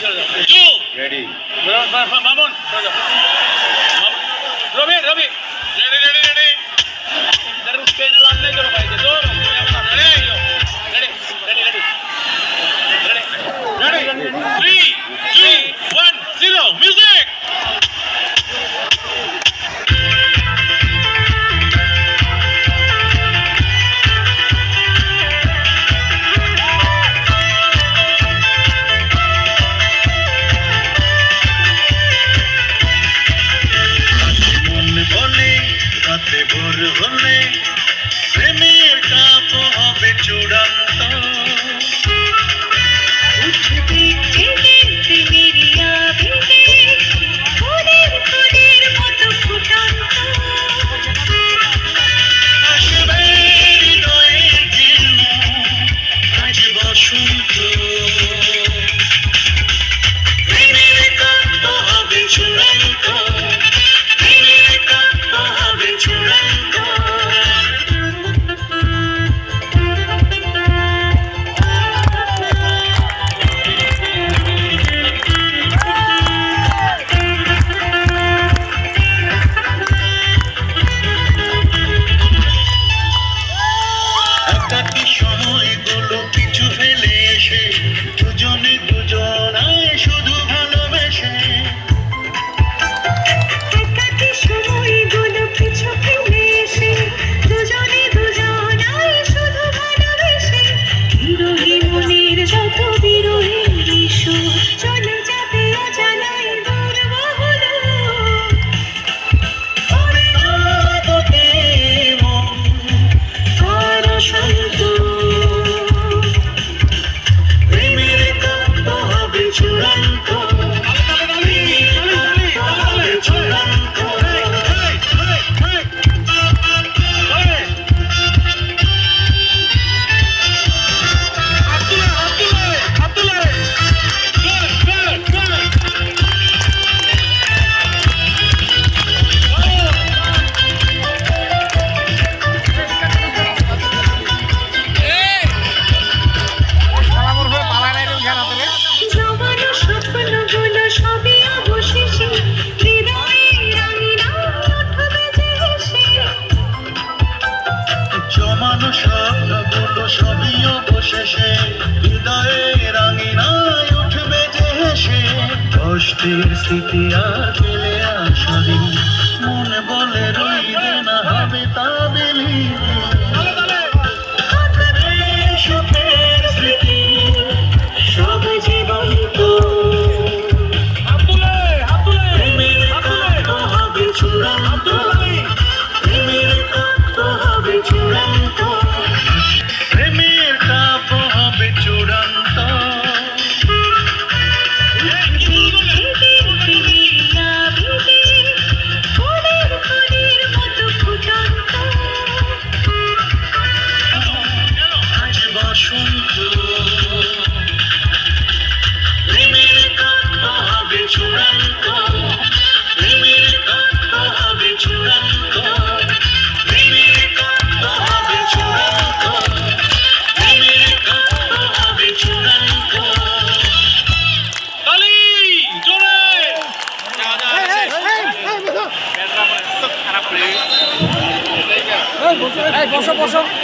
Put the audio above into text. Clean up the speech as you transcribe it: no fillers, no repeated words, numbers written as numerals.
Ready. Mamun. Ravi. Ready. इधर उसके ना लाने करो भाई दो ready 3 2 1 0 music রাতে ভোর হলে প্রেমের কাপ হবে চূড়ান্ত আসবে হৃদয়ের জন্য আজ বসন্ত প্রেমের কাপ হবে চূড়ান্ত সময়গুলো পিছু ফেলে এসে দুজনে দুজনায় শুধু ভালোবেসে সময়গুলো পিছু ফেলে এসে দুজনে দুজনায় শুধু ভালোবেসে বিরোহী মনের যত বিরোহী ইস্যু চলে যাবে অজানায় দূর হলো শান্ত চূড়ান্ত চূড়ান্ত জমানো স্বপ্নগুলো সবই অবশেষে হৃদয়ে রাঙিনায় উঠবে যে হেসে কষ্টের স্মৃতি আর ফেলে আসরি মন বলে রইবে না হবে তা বেলি সুখের স্মৃতি সব জীবন্ত প্রেমের কাব্য হবে চূড়ান্ত চূড়ান্ত প্রেমের কাপ হবে চূড়ান্ত আজ বসন্ত প্রেমের কাপ হবে চূড়ান্ত প্রেমের কাপ হবে চূড়ান্ত বসো